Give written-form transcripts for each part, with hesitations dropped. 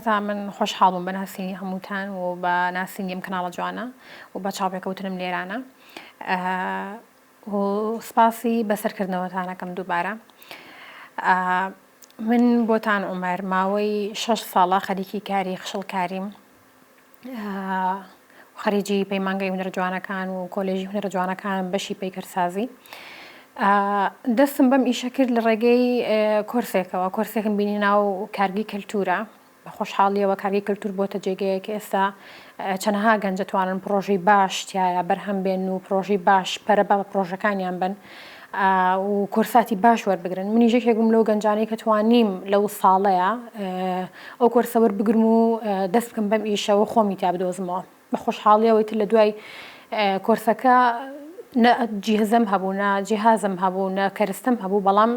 سەرەتا من خۆشحاڵ بووم بە ناسینی هەمووتان و بە ناسینی ئەم کەناڵە جوانە و بە چاوپێکەوتنم لێرانە و سپاسی بەسەرکردنەوەتانەکەم دووبارە. من بۆتان عومەر ماوەی 6 ساڵە خەریکی کاری خشڵکاریم، خەریجی پەیمانگەی هونەرە جوانەکان و کۆلێژی هونەرە جوانەکان بەشی پەیکەرسازی. دەستم بەم ئیشە کرد لە ڕێگەی کۆرسێکم بینی ناو کارگی کەلتورە. بە خۆشحاڵیەوە کارگی کەلتور بۆتە جێگەیە کە ئێستا چەندەها گەنج دەتوانن پرۆژەی باش تایە بەرهەم بێن و پرۆژەی باش پەرە بە پرۆژەکانیان بن و کۆرساتی باش وەربگرن. منی یەکێک بووم لەو گەنجانەی کە توانیم لەو ساڵەیە ئەو کۆرسە وەربگرم و دەست بکەم بەم ئیشەوە خۆمی تا بدۆزمەوە. بە خۆشحاڵیەوەی تر لە دوای کۆرسەکە نە جیهزم هەبوو، نە جیهازم هەبوو، نە کەرستم هەبوو، بەڵام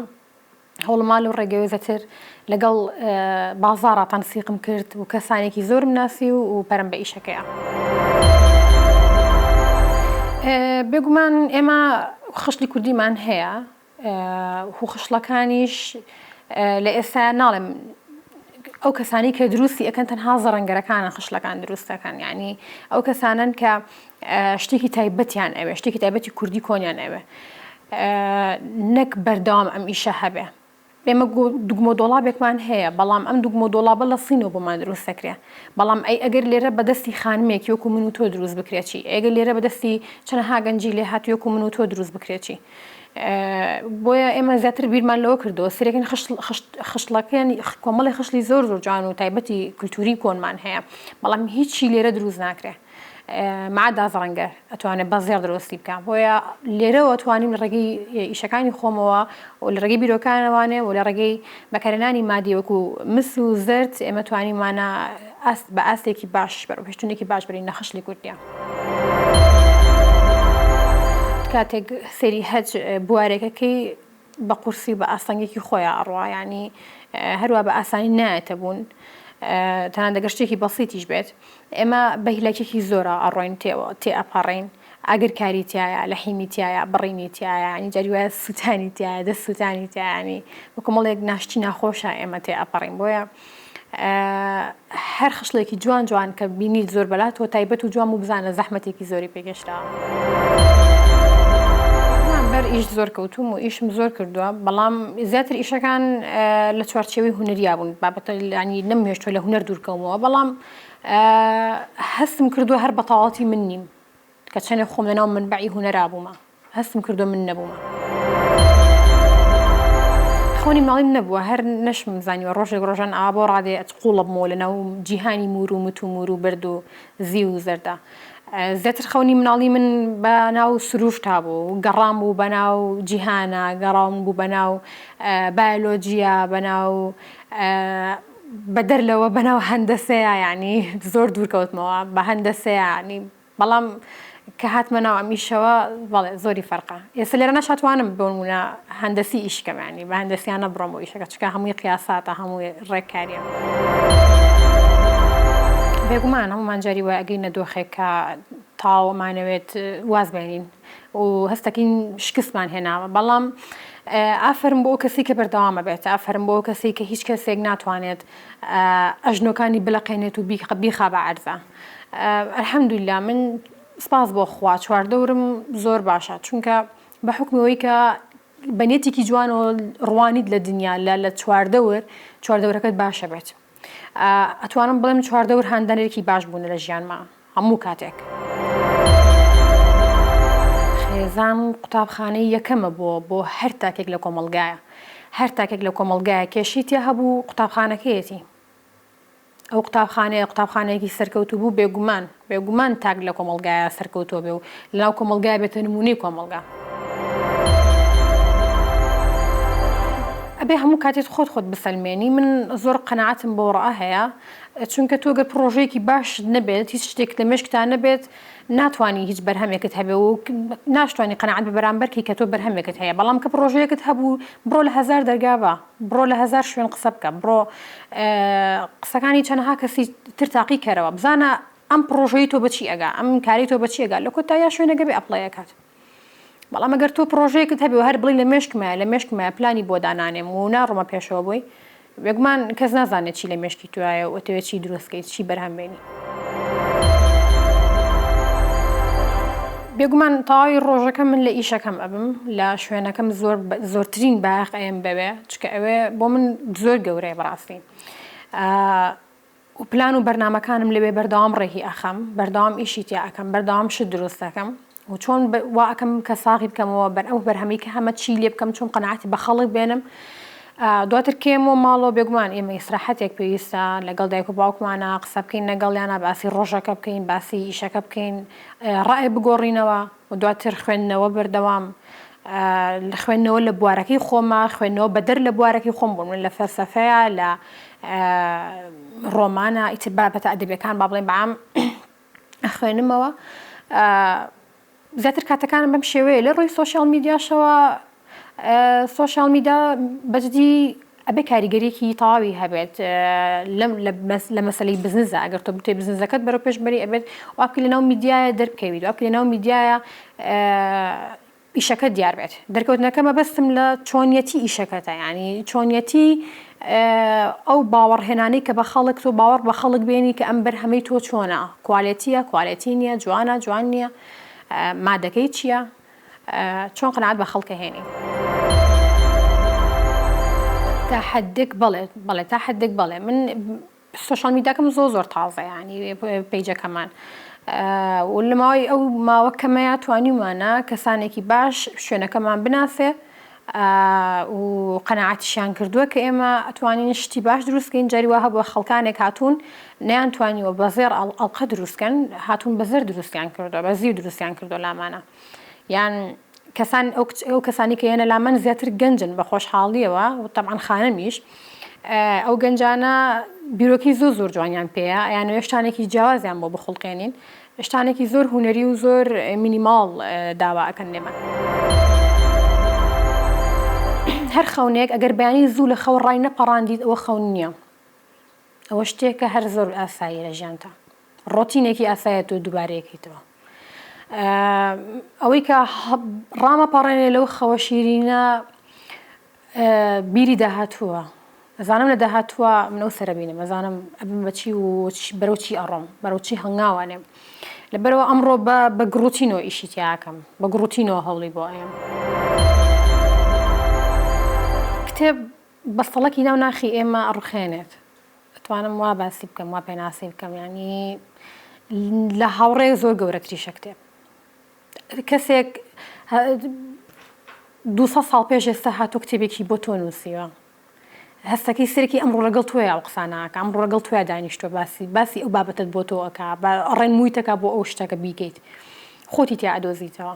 هەوڵما لەو ڕێگەوەی زەتر لەگەڵ بازاڕە تەنسیقم کرد و کەسانێکی زۆرم ناسی و پەرم بە ئیشەکەیە. بێگومان ئێمە خشتی کوردیمان هەیە و خشلەکانیش لە ئێستا ناڵێم ئەو کەسانی کە دروستی ئەەکەن تەنها زەڕەنگەرەکانە خشلەکان دروستەکەن، یعنی ئەو کەسانن کە شتێکی تایبەتیان ئەوێ، شتێکی تایبەتی کوردی کۆنیان ئەوێ، نەک بەردەوام ئەم ئیشە هەبێ. ئێمە دوگمە دۆڵابێکمان هەیە، بەڵام ئەم دوگمە دۆڵابە لە سینەوە بۆمان دروست دەکرێ، بەڵام ئەگەر لێرە بەدەستی خانمێکی وەکو من و تۆ دروست بکرێتی، ئەگەر لێرە بەدەستی چەندەها گەنجی لێ هاتی وەکو من و تۆ دروست بکرێتی. بۆیە ئێمە زیاتر بیرمان لەوە کردەوە سێرەکەن خشلەکەن کۆمەڵی خشلی زۆر جوان و تایبەتی کولتوری کۆنمان هەیە، بەڵام هیچی لێرە دروست ناکرێ مەعادا زەڕەنگەر ئەتوانێت بەزێر دروستی بکە. بۆیە لێرەوە توانیم لە ڕێگەی ئیشەکانی خۆمەوە و لە ڕێگەی بیرۆکانەوانێ و لە ڕێگەی بەکارهێنانی مادی وەکو مس و زرد ئێمە توانیمانە بە ئاستێکی باش بەرەو پێشتونێکی باش بەرین لە خشلی کوردیە. کاتێک سەیری هەج بوارێکەکەی بە قورسی بە ئاسانگێکی خۆیان ئەڕوا، ینی هەروە بە ئاسانی نایەتە بوون، تەنان دەگەر شتێکی بەسیتیش بێت ئێمە بە هیلاکێکی زۆرە ئەڕۆین تێ ئەپەڕین، ئەگەر کاری تایە، لە حیمی تایە، بڕینی تایە، ینی جاری وایە سووتانی تایە، دەست سووتانی تایە، ینی وەکو مەڵێک ناشتی ناخۆشە ئێمە تێ ئەپەڕین. بۆیە هەر خشلێکی جوان جوان کە بینیت زۆر بەلاتەوە تایبەت و جوان و بزانە زەحمەتێکی زۆری پێگەشتاوە. ئیش زۆر کەوتوم و ئیشم زۆر کردووە، بەڵام زیاتر ئیشەکان لە چوارچێوەی هونەریا بوون، بابەتە ینی نەمهێشتۆ لە هونەر دوورکەومەوە، بەڵام هەستم کردووە هەر بەتاواتی من نیم کە چەندێک خۆم لەناو منبعی هونەرا بوومە، هەستم کردووە من نەبوومە. خەونی ماڵیم نەبووە، هەر نەشم زانیوە ڕۆژێک ڕۆژان ئاوا بۆ ڕادێ قوڵە بمەوە لەناو جیهانی مور و مت و مور و بەرد و زی و زەردە. زیاتر خەونی مناڵی من بە ناو سروشتا بوو، گەڕام بوو بە ناو جیهانە، گەڕام بوو بە ناو بایۆلۆجیە، بە ناو بەدەرلەوە بە ناو هەندەسەیە، ینی زۆر دوورکەوتمەوە بە هەندەسەیە، ینی بەڵام کە هاتمە ناو ئەمیشەوە بەڵێ زۆری فەرقە. ئێستا لێرە نەشاتوانم بۆنمونە هەندەسی ئیشکەم، ینی بە هەندەسیانە بڕۆم بۆ ئیشەکە، چکە هەمووی قیاساتە، هەمووی ڕێککاریە. بێگومان هەمومان جاری وای ئەگەینە دۆخێک کە تاوەمانەوێت واز بێنین و هەستەکەین شکستمان هێناوە، بەڵام ئافرم بۆ کەسی کە بەردەوامە بێت، ئافرم بۆ کەسی کە هیچ کەسێک ناتوانێت ئەژنۆکانی بلەقێنێت و بیخا بە عەرزە. ئەلحەمدولیلا من سپاس بۆ خوا چواردەورم زۆر باشە، چونکە بە حوکمەوەی کە بەنێتێکی جوان و ڕوانیت لە دنیا لە چواردەورەکەت باشە بێت. ئەتوانم بڵێم چواردەور هاندانێکی باش بوون لە ژیانما هەموو کاتێک. خێزان قوتابخانەی یەکەمە بۆ هەر تاکێک لە کۆمەلگایە، هەر تاکێک لە کۆمەلگایە کێشی تێ هەبوو قوتابخانەکەیەتی. ئەو قوتابخانەیەکی سەرکەوتوو بوو، بێگومان تاک لە کۆمەلگایە سەرکەوتووە بێ و لەناو کۆمەلگای بێتە نمونەی کۆمەلگا. ئەبێ هەموو کاتێت خۆت بسەلمێنی. من زۆر قەناعەتم بۆ ڕائە هەیە، چونکە تۆ گەر پرۆژەیەکی باش نەبێت، هیچ شتێک لە مێشکتان نەبێت، ناتوانانی هیچ بەرهەمێکت هەبێ و ناشتوانانی قەناعەت بە بەرامبەرکی کە تۆ بەرهەمێکت هەیە. بەڵام کە پرۆژەیەکت هەبوو بڕۆ لە 1000 دەرگا بە، بڕۆ لە 1000 شوێن قسە بکە، بڕۆ قسەکانی چەندەها کەسی تر تاقی کەرەوە، بزانە ئەم پرۆژەی تۆ بەچی ئەگا، ئەم کاری تۆ بەچی ئەگا، لە کۆتاییە شوێنەکە بێ ئەپڵەیەکات. بەڵام ئەگەر تۆ پرۆژەیەکت هەبێ و هەر بڵی لە مێشکمە پلانی بۆ دانانێم و ناڕۆمە پێشەوە بووی، بێگومان کەس نازانێت چی لە مێشکی توایە و ئەتەوێت چی دروستکەیت چی بەرهەمبێنی. بێگومان تەواوی ڕۆژەکە من لە ئیشەکەم ئەبم لە شوێنەکەم زۆرترین باەقەیەم بەوێ چکە ئەوێ بۆ من زۆر گەورەیە بەڕاستی و پلان و بەرنامەکانم لەوێ بەردەوام ڕێهی ئەخەم بەردەوام ئیشی تیا ئەەکەم بەردەوام شت دروست دەکەم و چۆن وا ئەەکەم کە ساغی بکەمەوە بەر ئەو بەرهەمی کە هەمە چی لێ بکەم چۆن قەناعەتی بە خەڵک بێنم. دواتر کێمەوە ماڵەوە بێگومان ئێمە ئیسراحەتێک پێویستە لەگەڵ دایک و باوکمانە قسە بکەین لەگەڵیانە باسی ڕۆژەکە بکەین باسی ئیشەکە بکەین ڕای بگۆڕینەوە و دواتر خوێندنەوە بەردەوام خوێندنەوە لە بوارەکەی خۆمە خوێندنەوە بەدەر لە بوارەکەی خۆم بوون من لە فەلسەفەیە لە ڕۆمانە ئیتر بابەتە ئەدەبیەکان با بڵێن بەعام خوێنمەوە زیاتر کاتەکانم بەم شێوەیە لە ڕووی سۆشیال میدیاشەوە سۆشیال میدیا بەجددی ئەبێ کاریگەریەکی تەواوی هەبێت لە مەسەلەی بزنسە ئەگەر تۆ بتێ بزنسەکەت بەرەو پێشبەری ئەبێت وابکە لەناو میدیایە دەربکەویت وابکە لەناو میدیایە ئیشەکە دیار بێت دەرکەوتنەکەمە بەستم لە چۆنیەتی ئیشەکەتە ینی چۆنیەتی ئەو باوەڕهێنانەی کە بە خەڵک تۆ باوەڕ بە خەڵک بێنی کە ئەم بەرهەمەی تۆ چۆنە کوالێتیە کوالێتی نییە جوانە جوان نییە مادەکەی چییە چۆن قەناعەت بە خەڵکە هێنی تا حدێک بەڵێ تا حدێک بەڵێ من سۆشیال میدیاکەم زۆر تازە ینی پیجەکەمان و لە ماوەی ئەو ماوە کەمەیە توانیمانە کەسانێکی باش شوێنەکەمان بناسێ و قەناعەتیشیان کردووە کە ئێمە ئەتوانین شتی باش دروستکەین جاری وا هەبووە خەڵکانێک هاتوون نەیانتوانیوە بەزێر ئەڵقە دروستکەن هاتوون بەزەر دروستیان کردووە بە زیر دروستیان کردو لامانە یان کەسان ئەو کەسانی کە هێنە لامان زیاتر گەنجن بە خۆشحاڵیەوە و تەبعاً خانەمیش ئەو گەنجانە بیرۆکی زۆر جوانیان پێەیە یانوێ شتانێکی جیاوازیان بۆ بخڵقێنین شتانێکی زۆر هونەری و زۆر مینیماڵ داوا ئەکەن لێمە هەر خەونێک ئەگەر بەیانی زوو لە خەو ڕای نەپەڕاندیت ئەوە خەون نییە ئەوە شتێکە هەر زۆر ئاسایی لە ژیانتە ڕۆتینێکی ئاسایەت و دووبارەیەکیتەوە ئەوەی کە ڕامەپەڕێنێ لەو خەوە شیرینە بیری داهاتووە ئەزانم لە داهاتووە منەو سەربینم ئەزانم ئەبم بەچی و بەرەو چی ئەڕۆم بەرەو چی هەنگاوانێم لەبەرەوە ئەمڕۆ بە گڕوتینەوە ئیشی تیاکەم بە گڕوتینەوە هەوڵی بۆ ئەم کتێب بەستەڵەکی ناو ناخی ئێمە ئەڕوخێنێت ئەتوانم وا باسی بکەم وا پێناسی بکەم ینی لە هاوڕێ زۆر گەورەتریشە کتێب کەسێک 200 ساڵ پێش ئێستا هاتۆ کتێبێکی بۆ تۆ نووسیوە هەستەکەی سەرێکی ئەمڕۆ لەگەڵ تۆیە ئەو قسانەکە ئەمڕۆ لەگەڵ تۆیە دانیشتۆ باسی ئەو بابەتت بۆ تۆ ئەکا ڕێن موویتەکە بۆ ئەو شتەکە بیکەیت خۆتی تیا ئەدۆزیتەوە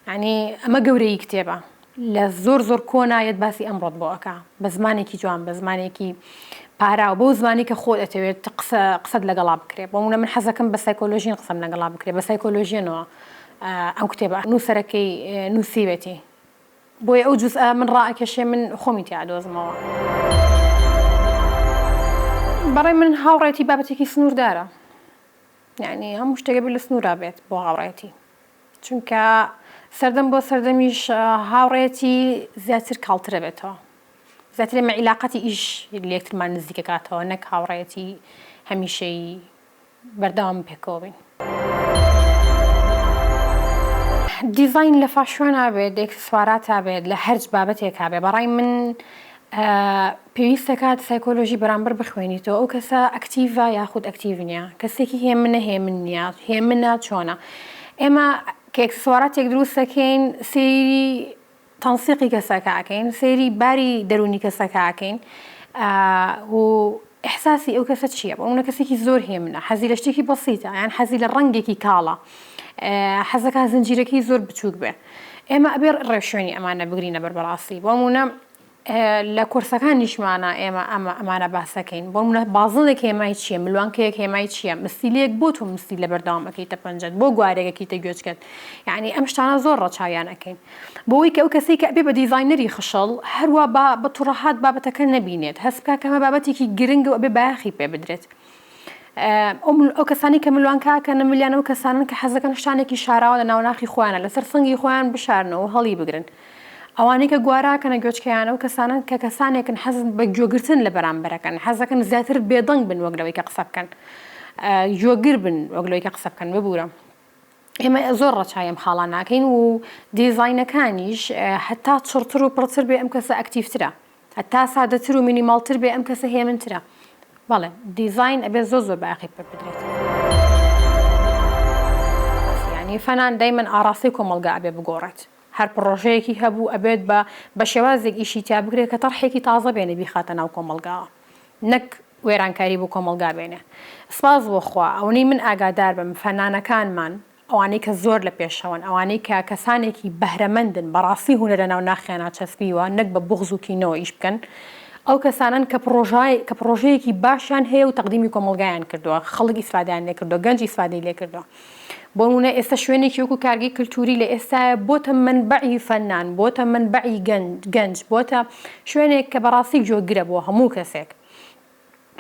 ینی ئەمە گەورەی کتێبە لە زۆر کۆنایەت باسی ئەمڕۆت بۆ ئەکا بە زمانێکی جوان بە زمانێکی پاراوە بۆ زمانی کە خۆت ئەتەوێت قسەت لەگەڵا بکرێت بۆ منە من حەزەکەم بە سایکۆلۆژین قسەم لەگەڵا بکرێت بە سایکۆلۆژیەنەوە ئەو کتێبە نووسەرەکەی نووسیوێتی بۆیە ئەو جوزئە من ڕائەکێشێ من خۆمی تیا ئەدۆزمەوە بەڕێ من هاوڕێتی بابەتێکی سنووردارە یعنی هەموو شتێکە بێت لە سنوورا بێت بۆ هاوڕێتی چونکە سەردەم بۆ سەردەمیش هاوڕێتی زیاتر کاڵترە بێتەوە زیاتر ئێمە عیلاقەتی ئیش لە یەکترمان نزیکە کاتەوە نەک هاوڕێتی هەمیشەی بەردەوام پێکەوە بین دیزاین لە فاشۆنا بێت ئەکسسواراتە بێت لە هەرج بابەتێکا بێ بەڕای من پێویستە کات سایکۆلۆژی بەرامبەر بخوێنیتەوە ئەو کەسە ئەکتیڤە یاخود ئەکتیڤ نییە کەسێکی هێمنە هێمن نییە هێمنە چۆنە ئێمە کە ئەکسسواراتێک دروستەکەین سەیری تەنسیقی کەسەکەکەین سەیری باری دەرونی کەسەکەکەین و ئیحساسی ئەو کەسە چییە بۆ منە کەسێکی زۆر هێمنە حەزی لە شتێکی بەسیتە یان حەزی لە ڕەنگێکی کاڵە حەزەکە زنجیرەکەی زۆر بچووک بێ ئێمە ئەبێ ڕێوشێنی ئەمانە بگرینە بەربەڕاستی بۆ منە لە کورسەکانیشمانە ئێمە ئەمانە باسەکەین بۆ منە بازڵێک هێمای چییە ملوانکەیەک هێمای چییە مستیلەیەک بۆ تۆ مستی لە بەردەوامەکەیتە پەنجەت بۆ گوارێکەکەیتە گوێچکەت یعنی ئەم شتانە زۆر ڕەچاویانەکەین بۆەوەی کە ئەو کەسێک کە ئەبێ بە دیزاینەری خشەڵ هەروە بە تووڕەهات بابەتەکە نەبینێت هەست بکات کە ئەمە بابەتێکی گرنگە و ئەبێ بایەخی پێ بدرێت ئەو کەسانی کە ملوانکاکە نەملیانە و کەسانن کە حەزەکەن شتانێکی شاراوە لە ناوناخی خۆیانە لەسەر سنگی خۆیان بشارنەوە هەڵی بگرن ئەوانەی کە گواراکەنە گوێچکەیانە و کەسانن کە کەسانێکن حەز بە گوێگرتن لە بەرامبەرەکەن حەزەکەن زیاتر بێدەنگ بن وەک لەوەی کە قسە بکەن گوێگر بن وەک لەوەی کە قسە بکەن ببوورە ئێمە زۆر ڕەچایم خاڵان ناکەین و دیزاینەکانیش هەتا چڕتر و پڕتر بێ ئەم کەسە ئەکتیڤترە هەتا سادەتر و مینیماڵتر بێ ئەم کەسە هێمنترە بەڵێ دیزاین ئەبێ زۆر بەعقیب بدرێت ینی فەنان دایمەن ئاڕاستی کۆمەلگا ئەبێ بگۆڕێت هەر پرۆژەیەکی هەبوو ئەبێت بە شێوازێک ئیشی تا بگرێت کە تەڕحێکی تازە بێنێ بیخاتە ناو کۆمەلگاوە نەک وێرانکاری بۆ کۆمەلگا بێنێ سپاس بۆ خوا ئەوەی من ئاگادار بم فەنانەکانمان ئەوانەی کە زۆر لە پێشەوەن ئەوانەی کە کەسانێکی بەهرەمەندن بەڕاستی هونەرە لە ناو ناخیانە چەسبیوە نەک بە بوغز و کینەوە ئیش بکەن ئەو کەسانن کە پرۆژەیەکی باشیان هەیە و تەقدیمی کۆمەلگایان کردووە خەڵک ئیسفادەیان لێ کردووە گەنج ئیسفادەی لێ کردووە بۆ نمونە ئێستا شوێنێکی وەکو کارگەی کلتوری لە ئێستایە بۆتە منبەعی فەنان بۆتە منبەعی گەنج بۆتە شوێنێک کە بەڕاستی گوێگرە بۆ هەموو کەسێک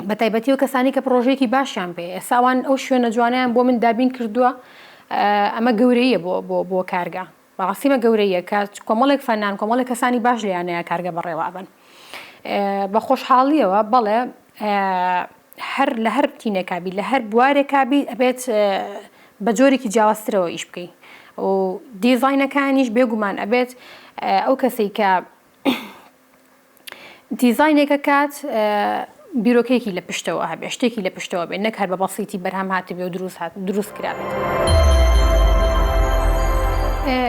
بە تایبەتی و کەسانی کە پرۆژەیەکی باشیان پێ ئێستاوان ئەو شوێنە جوانیان بۆ من دابین کردووە ئەمە گەورەیە بۆ کارگە بەڕاستیمە گەورەیە کە کۆمەڵێک فەنان کۆمەڵێک کەسانی باش لەیانەیە کارگە بەڕێوە بن بە خۆشحاڵیەوە بەڵێ لە هەر تینێکابی لە هەر بوارێکابی ئەبێت بە جۆرێکی جیاوازترەوە ئیش بکەی و دیزاینەکانیش بێگومان ئەبێت ئەو کەسەی کە دیزاینێکە کات بیرۆکەیەکی لە پشتەوە هەبێ شتێکی لە پشتەوە بێت نەک هەر بە بەسیتی بەرهەم هاتبێ و دروست کرابێت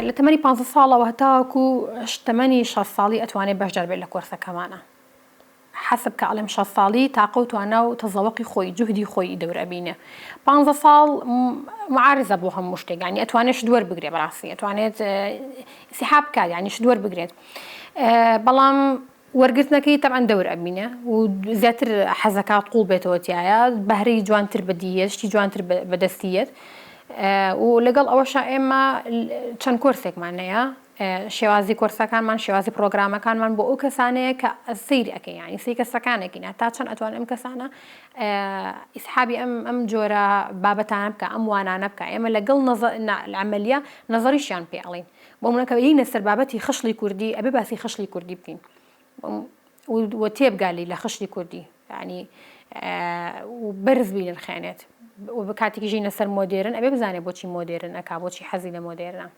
لە تەمەنی 15 ساڵەوە هەتاوەکو تەمەنی 6 ساڵی ئەتوانێت بەشدار بێت لە کۆرسەکەمانە حسب کە ئەڵێم 6 ساڵی تاقە و توانە و تەزەوەقی خۆی جوهدی خۆی دەورەبینێ 15 ساڵ معارزە بۆ هەموو شتێک ینی ئەتوانێت دووەر بگرێت بەڕاستی ئەتوانێت سیحاب بکات ینی دووەر بگرێت بەڵام وەرگرتنەکەی تەبعەن دەورەبینێ و زیاتر حەزەکات قوڵ بێتەوە تایە بەهرەی جوانتر بەدیهێت شتی جوانتر بەدەستیت و لەگەڵ ئەوەشە ئێمە چەند کۆرسێکمان هەیە شێوازی کۆرسەکانمان شێوازی پرۆگرامەکانمان بۆ ئەو کەسانەیە کە سەیری ئەەکەی ینی سی کەسەکانێکین تا چەند ئەتوان ئەم کەسانە ئیسحابی ئەم جۆرە بابەتانە بکە ئەم وانانە بکە ئێمە لەگەڵ عملیە نەزەریشیان پێڵین بۆ منەکە یینە سەر بابەتی خشلی کوردی ئەبێ باسی خشلی کوردی بکەین و تێبگالی لە خشلی کوردی ینی و بەرز بینن خێنێت و بە کاتێکی ژینە سەر مۆدێرن ئەبێ بزانێ بۆچی مۆدێرن ئەکا بۆچی حەزی لە مۆدێرنە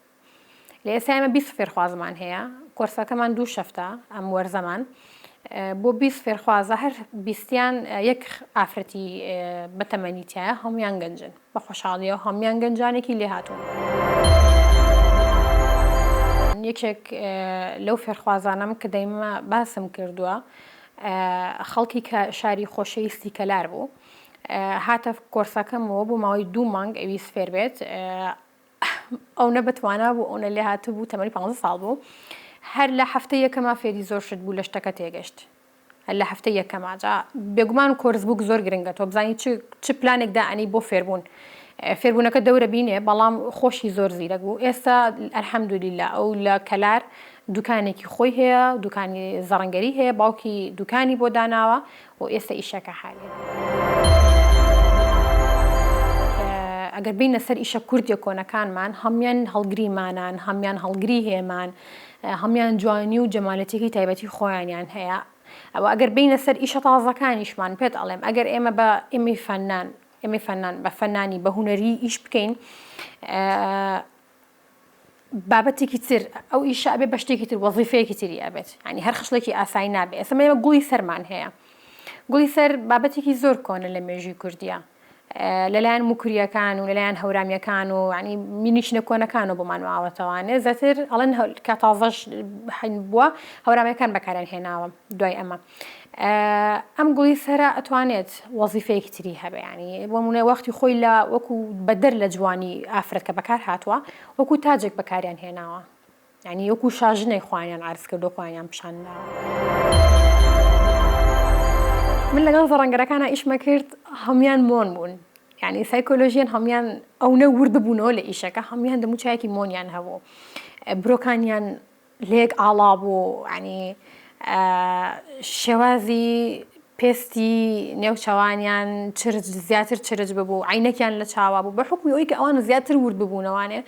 لە ئێستا ئێمە 20 فێرخوازمان هەیە کۆرسەکەمان 2 شەفتە ئەم وەرزەمان بۆ 20 فێرخوازە هەر 20یان یەک ئافرەتی بەتەمەنیتیایە هەمویان گەنجن بە خۆشحاڵیەوە هەمویان گەنجانێکی لێ هاتوون یەکێک لەو فێرخوازانم کە دەیمە باسم کردووە خەڵکی کە شاری خۆشەویستی کەلار بوو هاتە کۆرسەکەمەوە بۆ ماوەی 2 مانگ ئەویست فێر بێت ئەو نەبتوانە بوو ئەوە لێ هاتە بوو تەمەنی 15 ساڵ بوو هەر لە هەفتە یەکەما فێری زۆر شت بوو لە شتەکە تێگەشت هەر لە هەفتە یەکەما جا بێگومان کۆرس بوو زۆر گرنگە تۆ بزانی چ پلانێک دائنی بۆ فێربوون فێربوونەکە دەورە بینێ بەڵام خۆشی زۆر زیرەک بوو ئێستا ئەلحەمدولیلا ئەو لە کەلار دوکانێکی خۆی هەیە دوکانی زەڕەنگەری هەیە باوکی دوکانی بۆ داناوە و ئێستا ئیشەکە حالێ ئەگەر بینە سەر ئیشە کوردیە کۆنەکانمان هەمیان هەڵگریمانان هەمیان هەڵگری هێمان هەمیان جوانی و جەمالەتێکی تایبەتی خۆیانیان هەیە ئەوە ئەگەر بینە سەر ئیشە تازەکانیشمان پێت ئەڵێم ئەگەر ئێمە بە ئێمەی فەنان بە فەنانی بە هونەری ئیش بکەین بابەتێکی تر ئەو ئیشە ئەبێ بە شتێکی تر وەزیفەیەکی تری ئەبێت ینی هەر خشتێکی ئاسایی نابێت ئێستا ئێمە گوڵی سەرمان هەیە گوڵی سەر بابەتێکی زۆر کۆنە لە مێژووی کوردیە لەلایەن موکریەکان و لەلایەن هەورامیەکان و ینی مینیشنە کۆنەکان و بۆمان ئاوەتەوانێ زەتر ئەڵەن کە تازەش بووە هەورامیەکان بەکاران هێناوە دوای ئەمە ئەم گوڵی سەرە ئەتوانێت وەزیفەیەکی تری هەبێ ینی بۆ مونێ وەختی خۆی لە وەکو بەدەر لە جوانی ئافرەت کە بەکار هاتووە وەکو تاجێک بەکاریان هێناوە ینی وەکو شاژنەی خوانیان عرض کردو خوانیان پیشانداوە من لەگەڵ زەڕەنگەرەکانە ئیشمە کرد هەمیان مۆن بوون ینی سایکۆلۆژیان هەمیان ئەو نەورد بوونەوە لە ئیشەکە هەمیان دەموچایەکی مۆنیان هەبوو برۆکانیان لێک ئاڵا بوو ینی شێوازی پێستی نێوچەوانیان زیاتر چرج ببوو عینەکیان لە چاوا بوو بە حکمی ئەوەی کە ئەوان زیاتر ورد ببوونەوانێ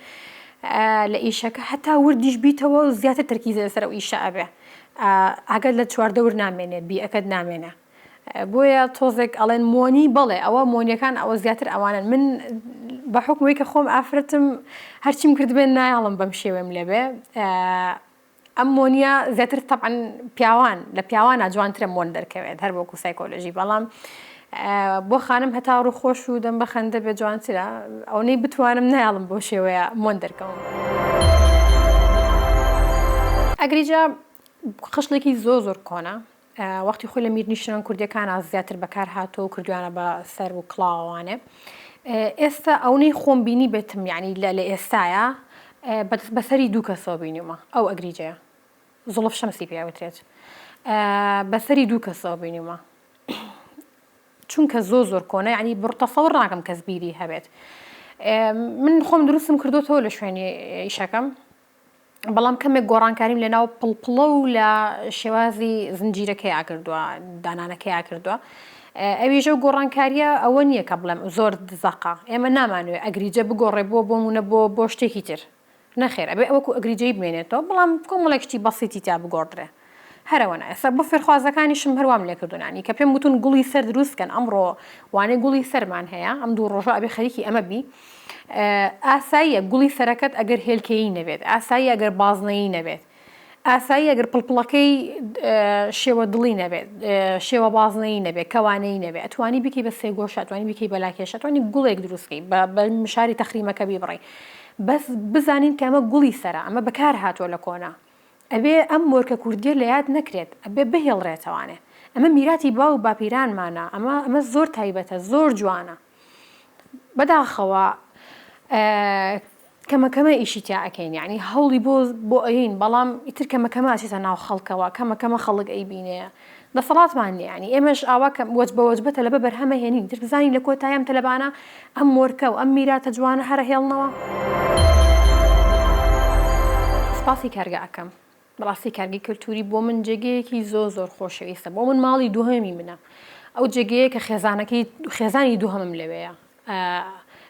لە ئیشەکە هەتا وردیش بیتەوە زیاتر تەرکیزە لەسەر ئەو ئیشە ئەبێ ئەگەر لە چواردەور نامێنێت بیئەکەت نامێنێ بۆیە تۆزێک ئەڵێن مۆنی بەڵێ ئەوە مۆنیەکان ئەوە زیاتر ئەوانن من بە حکمەوەی کە خۆم ئافرەتم هەرچیم کردبێن نایاڵم بەم شێوەم لێبێ ئەم مۆنیە زیاتر تەبعەن پیاوان لە پیاوانە جوانترە مۆن دەرکەوێت هەر بۆکو سایکۆلۆژی بەڵام بۆ خانم هەتا ڕووخۆش و دەم بە خەندە بێ جوانترە ئەوەی بتوانم نایاڵم بۆ شێوەیە مۆن دەرکەوم ئەگریجا خشلێکی زۆر کۆنا وەختی خۆی لە میرنیشتن کوردیەکانە زیاتر بەکار هاتۆ و کردویانە بە سەر و کڵاوانێ ئێستا ئەوەی خۆم بینی بێتم یعنی لە ئێستایە بەسەری دوو کەسەوە بینیومە ئەو ئەگریجەیە زوڵف شەمسی پێوترێت بەسەری دوو کەسەوە بینیومە چونکە زۆر کۆنە یعنی بڕتەسەوڕ ناکەم کەس بیری هەبێت من خۆم دروستم کردوتەوە لە شوێنی ئیشەکەم بەڵام کەمێک گۆڕانکاریم لە ناو پڵپڵە و لە شێوازی زنجیرەکەی کردووە دانانەکەی کردووە ئەویژە و گۆڕانکاریە ئەوە نییە کە بڵێم زۆر دزەقا ئێمە نامانوێت ئەگریجە بگۆڕێ بۆمونە بۆ شتێکی تر نەخێر ئەبێ ئەوەکو ئەگریجەی بمێنێتەوە بەڵام کۆمەڵێک شتی بەسیتی تا بگۆڕدرێ هەرەوەنە ئێستا بۆ فێرخوازەکانیشم هەروام لێ کردوونانی کە پێم وتون گوڵی سەر دروستکەن ئەمڕۆ وانەی گوڵی سەرمان هەیە ئەم دوو ڕۆژە ئەبێ خەریکی ئەمە بی ئاساییە گوڵی سەرەکەت ئەگەر هێلکەیی نەبێت ئاسایی ئەگەر بازنەیی نەبێت ئاسایی ئەگەر پڵپڵەکەی شێوە دڵی نەبێت شێوە بازنەیی نەبێت کەوانەی نەبێت ئەتوانی بکەی بە سێگۆش ئەتوانی بکەی بە لاکێش ئەتوانی گوڵێک دروستکەی بە مشاری تەخریمەکە بیبڕی بەس بزانین کە ئەمە گوڵی سەرە ئەمە بەکار هاتووە لە کۆنا ئەبێ ئەم مۆرکە کوردیە لە یاد نەکرێت ئەبێ بهێڵڕێتەوانێ ئەمە میراتی باو و باپیرانمانە ئەمە زۆر تایبەتە زۆر جوانە بەداخەوە کەمەکەمە ئیشی تیا ئەەکەین یعنی هەوڵی بۆ ئەین بەڵام ئیتر کەمەکەمە ئاچێتە ناو خەڵکەوە کەمەکەمە خەڵک ئەیبینێ دەسەڵاتمان لێ ینی ئێمەش ئاوا وەج بە وەجبەتە لە بە بەرهەمە هێنین تر بزانین لە کۆتاییەم تەلەبانە ئەم مۆرکە و ئەم میراتە جوانە هەرە هێڵنەوە سپاسی کارگە ئەەکەم بەڕاستی کارگی کللتوری بۆ من جێگەیەکی زۆر خۆشەویستە بۆ من ماڵی دووهەمی منە ئەو جێگەیە کە خێزانی دووهەمم لەوەیە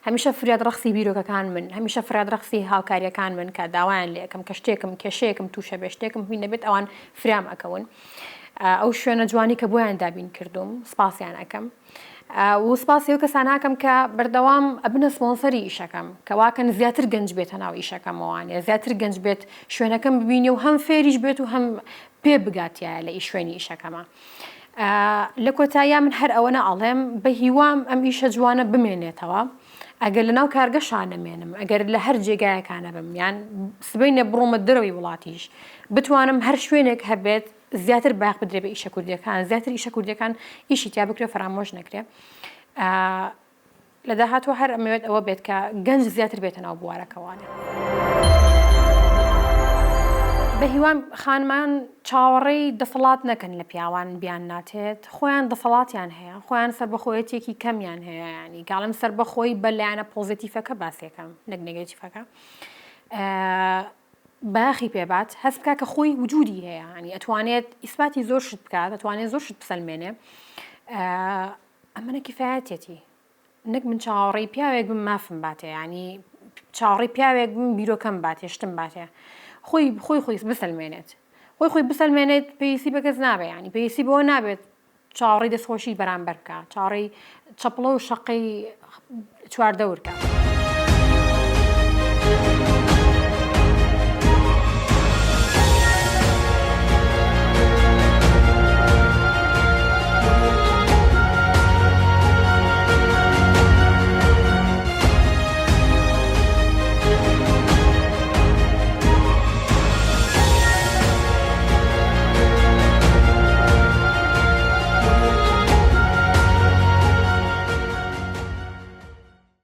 هەمیشە فراد ڕەخسی بیرۆکەکان من هەمیشە فراد ڕەخسی هاوکاریەکان من کە داوایان لێ ئەەکەم کە شتێکم کێشەیەکم تووشە بێ شتێکم هی نەبێت ئەوان فرام ئەەکەون ئەو شوێنە جوانی کە بۆیان دابین کردوم سپاسیان ئەەکەم و سپاسی ئەو کەساناکەم کە بەردەوام ئەبنە سپۆنسەری ئیشەکەم کە واکەن زیاتر گەنج بێتە ناو ئیشەکەمەوانێ زیاتر گەنج بێت شوێنەکەم ببینێ و هەم فێریش بێت و هەم پێ بگاتیایە لە شوێنی ئیشەکەمە لە کۆتاییە من هەر ئەوەنە ئەڵێم بە هیوام ئەم ئیشە جوانە بمێنێتەوە ئەگەر لە ناو کارگەشانە مێنم ئەگەر لە هەر جێگایەکانە بم یان سبەینە بڕۆمە دەرەوەی وڵاتیش بتوانم هەر شوێنێک هەبێت زیاتر باق بدرێ بە ئیشە کوردیەکان زیاتر ئیشە کوردیەکان ئیشی تیا بکرێ فرامۆژ نەکرێ لە داهاتوە هەر ئەمەوێت ئەوە بێت کە گەنج زیاتر بێتە ناو بوارەکەوانە بە هیوام خانمان چاوەڕێی دەسەڵات نەکەن لە پیاوان بیان ناتێت خۆیان دەسەڵاتیان هەیە خۆیان سەربەخۆیەتێکی کەمیان هەیە ینی گاڵم سەربەخۆی بەلایەنە پۆزیتیڤەکە باسیەکەم نەک نێگەتیڤەکە باخی پێبات هەست بکە کە خۆی وجودی هەیە ینی ئەتوانێت ئیسباتی زۆر شت بکات ئەتوانێت زۆر شت بسەلمێنێ ئەمەنە کیفایەتێتی نەک من چاوەڕێی پیاوێک بم مافم باتێ ینی چاوەڕێی پیاوێک بم بیرۆکەم باتێ شتم باتێ خۆی بسەلمێنێت خۆی بسەلمێنێت پێویستی بە کەس نابێ ینی پێویستی بەوە نابێت چاوەڕێی دەستخۆشی بەرامبەر بکە چاوەڕێی چەپڵە و شەقەی چواردەور بکە